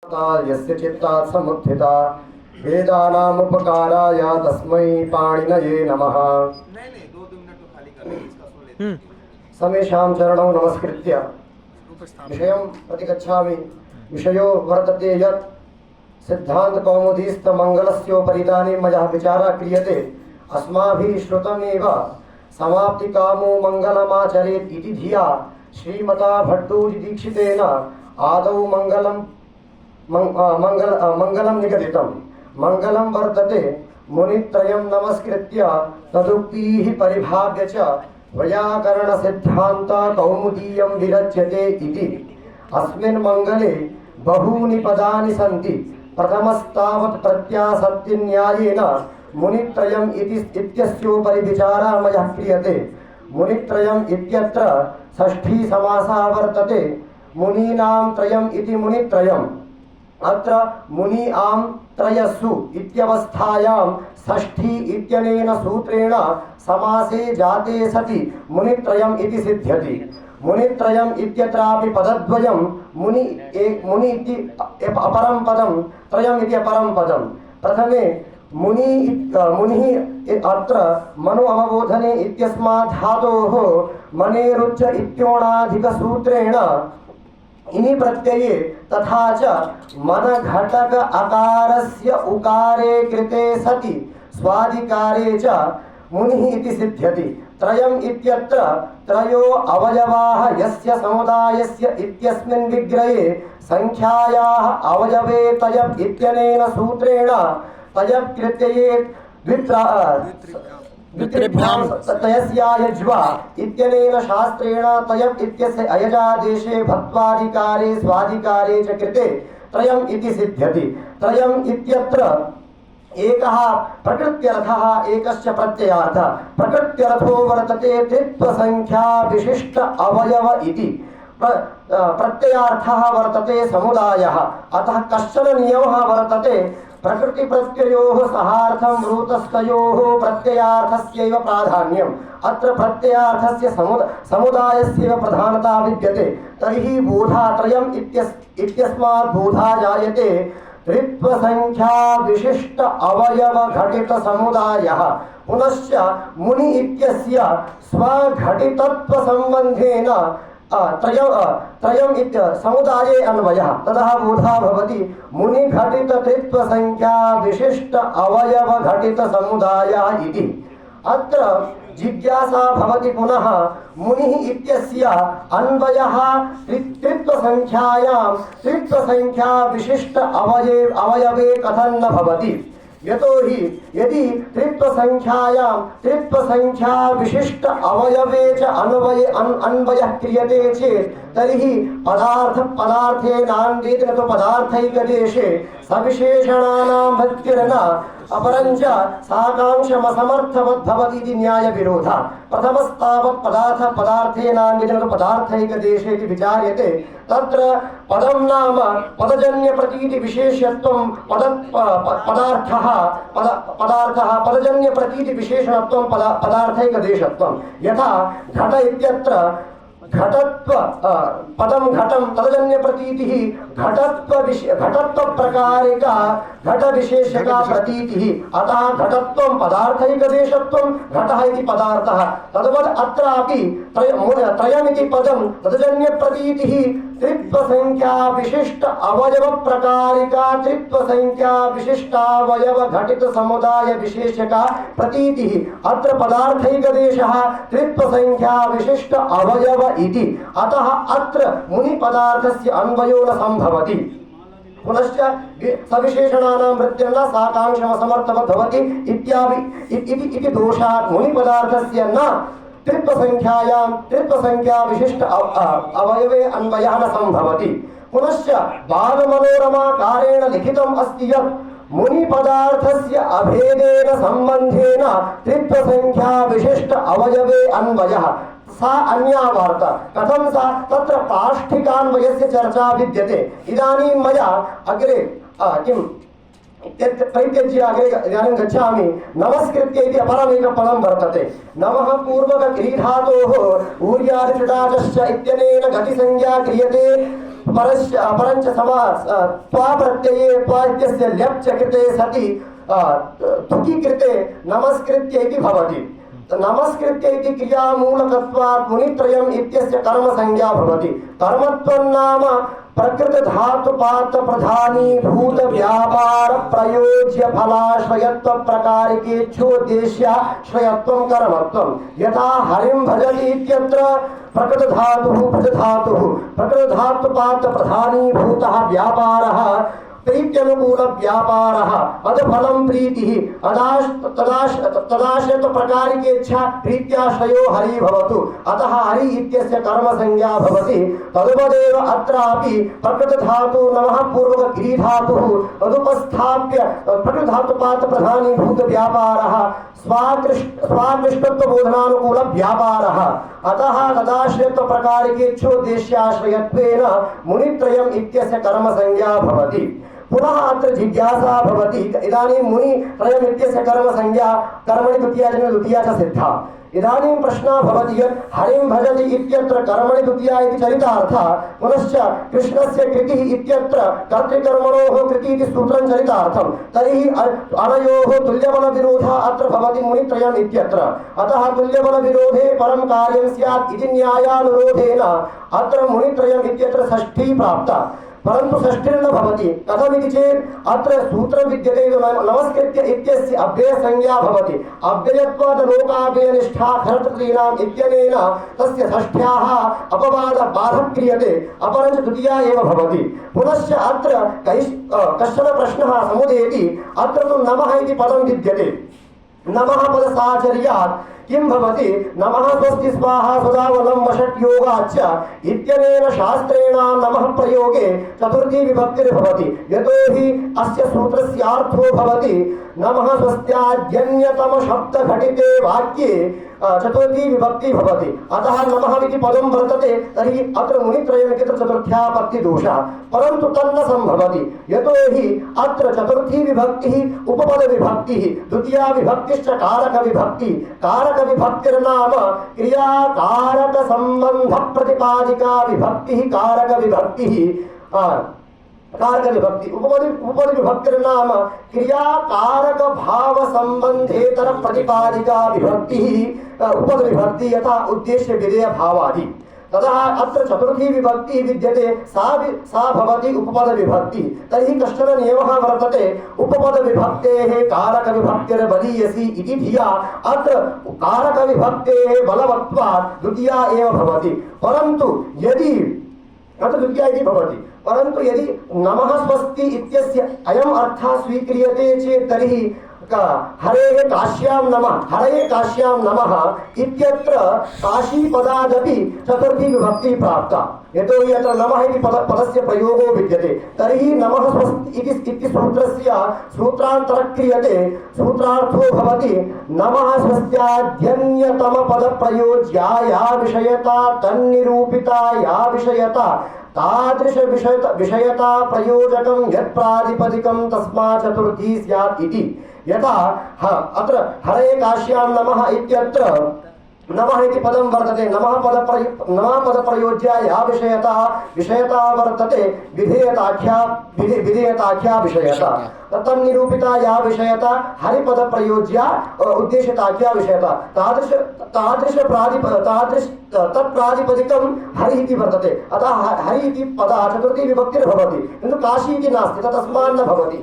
यस्य चित्तात् समुत्थिता वेदानामुपकाराय तस्मै पाणिनये नमः। समेषां चरणौ नमस्कृत्य विषयं प्रतिगच्छामि। विषयो वर्तते यत् सिद्धान्तकौमुदीस्थमङ्गलस्योपरि मया विचारः क्रियते। अस्माभिः श्रुतमेव समाप्तिकामो मङ्गलमाचरेत् इति धिया श्रीमता भट्टोजीदीक्षितेन आदौ मंगलम निगदितं। मंगलम वर्तते मुनित्रयं नमस्कृत्य तदुक्तिः परिभाव्य च वैयाकरण सिद्धान्त कौमुदीयं विरच्यते इति। अस्मिन् मंगले बहूनि पदानि सन्ति। प्रथमस्तावत् प्रत्यासत्तिन्यायेन मुनित्रयम् इत्यस्योपरि विचारः मया क्रियते। मुनित्रयम् इत्यत्र षष्ठी समासः वर्तते। मुनीनां त्रयम् इति मुनित्रयम्। अत्र मुनि आम त्रयस्सु इत्यवस्थायां षष्ठी इत्यनेन सूत्रेण समासे जाते सति मुनित्रयम् इति सिद्ध्यति। मुनित्रयम् इत्यत्रापि पदद्वयं मुनि इति अपरं पदं त्रयम् इति अपरं पदं। प्रथमे मुनिः अत्र मनु अवबोधने इत्यस्मात् धातोः मनेरुच्च इत्योणाधिकसूत्रेण इनि प्रत्यये तथा च मन घटक अकारस्य उकारे कृते सति स्वादिकारे च मुनिः इति सिद्ध्यति। त्रयम् इत्यत्र त्रयो अवयवाः यस्य समुदायस्य इत्यस्मिन् विग्रहे संख्यायाः अवयवे तयप् इत्यनेन सूत्रेण तयप् कृत्यये तयस्यायज्वा इत्यनेन शास्त्रेण तयप् इत्यस्य अयजादेशे भत्वादिकारे स्वादिकारे च कृते त्रयम् इति सिद्ध्यति। त्रयम् इत्यत्र एकः प्रकृत्यर्थः एकश्च प्रत्ययार्थः। प्रकृत्यर्थो वर्तते त्रित्वसंख्या विशिष्ट अवयव इति। प्रत्ययार्थः वर्तते समुदायः। अतः कश्चन नियमः वर्तते प्रकृति प्रत्ययोः सहार्थं रूतस्थयोः प्रत्ययार्थस्यैव प्राधान्यम्। अत्र प्रत्ययार्थस्य समुदायस्यैव प्रधानता विद्यते। तर्हि बोधा त्रयम् इत्यस्मात् बोधा जायते त्रित्वसंख्या विशिष्ट अवयव घटित समुदायः। पुनश्च मुनि इत्यस्य स्वघटितत्व संबंधेन त्रयम् इत्य समुदाये अन्वयः। ततः बोधा भवति मुनि घटित त्रित्व संख्या विशिष्ट अवयव घटित समुदायः इति। अत्र जिज्ञासा भवति पुनः मुनिः इत्यस्य अन्वयः त्रित्व संख्या विशिष्ट अवयवे कथं न भवति। यतोहि यदि त्रित्व संख्या विशिष्ट अवयवे च अन्वयः क्रियते चेत् तर्हि पदार्थेनान्वेति न तु पदार्थैकदेशे सविशेषणानां भक्तिर्न अपरञ्च साकांक्षमसमर्थवद् भवति इति न्यायविरोधः। प्रथमस्तावत् पदार्थेनान्वेति न तु पदार्थैकदेशे इति विचार्यते। तत्र पदं नाम पदजन्य प्रतीति विशेष्यत्वं पदार्थः पदजन्य प्रतीति विशेषणत्वं पदार्थैकदेशत्वं। यथा घट इत्यत्र घटत्व पदं घटं तदजन्य प्रतीतिः घटत्व प्रकारिका घट विशेषका प्रतीतिः। अतः घटत्वं पदार्थैकदेशत्वं घटः इति पदार्थः। तद्वत् अत्रापि त्रयमिति पदं तदजन्य प्रतीतिः त्रित्व संख्या विशिष्ट अवयव प्रकारिका त्रित्व संख्या विशिष्टावयव घटित समुदाय विशेषका प्रतीतिः। अत्र पदार्थैकदेशः त्रित्व संख्या विशिष्ट अवयव इति। अतः अत्र मुनि पदार्थस्य अन्वयो न संभवति। पुनश्च सविशेषणानां वृत्तिर्न साकांक्षमसमर्थवद् भवति इति दोषात् मुनि पदार्थस्य न त्रित्व संख्या विशिष्ट अवयवे अन्वयः न संभवति। पुनश्च बालमनोरमाकारेण लिखितम् अस्ति यत् मुनि पदार्थस्य अभेदेन संबंधेन त्रित्व संख्या विशिष्ट अवयवे अन्वयः। सा अन्या वार्ता। कथं सा? तत्र पाष्ठिकान्वयस्य चर्चा विद्यते। इदानीं मया अग्रे परित्यज्य अग्रे इदानीं गच्छामि। नमस्कृत्य इति अपरमेकं पदं वर्तते। नमः पूर्वक क्रीधातोः ऊर्यादिषडाचश्च इत्यनेन गतिसंज्ञा क्रियते। परञ्च समास त्वाप्रत्यये त्वा इत्यस्य ल्यप् च कृते सति तुकि कृते नमस्कृत्य इति भवति। नमस्कृत्य इति क्रियामूलकत्वात् मुनित्रयम् इत्यस्य कर्मसंज्ञा भवति। कर्मत्वं नाम प्रकृत धातुपात प्रधानीभूत व्यापार प्रयोज्य फलाश्रयत्व प्रकारिकेच्छोद्देश्याश्रयत्वं कर्मत्वं। यथा हरिं भजति इत्यत्र प्रकृत धातुः भज धातुः प्रकृत धातुपात प्रधानीभूतः व्यापारः प्रीत्यनुकूल व्यापारः अदफलं प्रीतिः तदाश्रित प्रकारिकेच्छा प्रीत्याश्रयो हरि भवतु। अतः हरि इत्यस्य कर्म संज्ञा भवति। तदुपदेव अत्रापि प्रकृत धातु नमः पूर्वक क्री धातुः तदुपस्थाप्य प्रकृत धातुपात प्रधानीभूत व्यापारः स्वाकृष्टत्व बोधनानुकूल व्यापारः। अतः तदाश्रित प्रकारिकेच्छोद्देश्याश्रयत्वेन मुनित्रयम् इत्यस्य कर्म संज्ञा भवति। पुनः अत्र जिज्ञासा भवति इदानीं मुनित्रयम् इत्यस्य कर्म संज्ञा कर्मणि द्वितीया जन्म द्वितीया च सिद्धा। इदानीं प्रश्नः भवति यत् हरिं भजति इत्यत्र कर्मणि द्वितीया इति चरितार्थः पुनश्च कृष्णस्य कृतिः इत्यत्र कर्तृकर्मणोः कृतिः इति सूत्रं चरितार्थं तर्हि अनयोः तुल्यबलविरोधः अत्र भवति मुनित्रयम् इत्यत्र। अतः तुल्यबलविरोधे परं कार्यं स्यात् इति न्यायानुरोधेन अत्र मुनित्रयम् इत्यत्र षष्ठी प्राप्ता। परंतु षष्ठिर्न भवति। कथमिति चेत् अत्र सूत्रं विद्यते नमस्कृत्य इत्यस्य अव्यय संज्ञा भवति। अव्ययत्वात् लोकाव्ययनिष्ठा खरतॄणाम् इत्यनेन तस्य षष्ठ्याः अपवादः बाधः क्रियते अपरञ्च द्वितीया एव भवति। पुनश्च अत्र कश्चन प्रश्नः समुदेति। अत्र तु नमः इति पदं विद्यते। नमः पदसाचर्यात् किं भवति नमः स्वस्ति स्वाहा सदावलं वषट् योगाच्च इत्यनेन शास्त्रेण नमः प्रयोगे चतुर्थी विभक्तिर्भवति। यतो हि अस्य सूत्रस्यार्थो भवति नमः स्वस्त्याद्यन्यतम शब्द घटिते वाक्ये चतुर्थी विभक्ति भवति। अतः नमः इति पदं वर्तते तर्हि अत्र मुनित्रयम् इति चतुर्थ्यापत्ति दोषः। परन्तु तन्न संभवति यतो हि अत्र चतुर्थी विभक्तिः उपपद विभक्तिः द्वितीया विभक्तिश्च कारक विभक्ति। कारक विभक्तिर्नाम क्रिया कारक संबंध प्रतिपादिका विभक्तिः कारक विभक्तिः। कारक विभक्ति उपपद विभक्तिर्नाम क्रिया कारक भाव संबंधेतर प्रतिपादिका विभक्तिः उपपद विभक्ति यथा उद्देश्य विधेय भावादि। ततः अत्र चतुर्थी विभक्ति विद्यते सा भवति उपपद विभक्ति। तर्हि कश्चन नियमः वर्तते उपपद विभक्तेः कारक विभक्तिर्बलीयसी इति धिया अत्र कारक विभक्तेः बलवत्वात् द्वितीया एव भवति। परन्तु यदि अत्र द्वितीया इति भवति परन्तु यदि नमः स्वस्ति इत्यस्य अयम् अर्थः स्वीक्रियते चेत् तर्हि हरेः काश्यां नमः हरये काश्यां नमः इत्यत्र काशीपदादपि चतुर्थी विभक्ति प्राप्ता। यतो हि अत्र नमः इति पदस्य प्रयोगो विद्यते। तर्हि नमः स्वस्ति इति सूत्रस्य सूत्रान्तरः क्रियते। सूत्रार्थो भवति नमः स्वस्त्याद्यन्यतम पदप्रयोज्या या विषयता तन्निरूपिता या विषयता तादृश विषयता प्रयोजकं यत् प्रातिपदिकं तस्मात् चतुर्थी स्यात् इति। यथा अत्र हरे काश्यां नमः इत्यत्र नमः इति पदं वर्तते। नमः पद प्रयोज्या या विषयता वर्तते विधेयताख्या विषयता तन्निरूपिता या विषयता हरिपद प्रयोज्या उद्देश्यताख्या विषयता तादृश तत्प्रातिपदिकं हरि इति वर्तते। अतः हरि इति पदः चतुर्थी विभक्तिर्भवति किन्तु काशी इति नास्ति तस्मान्न भवति।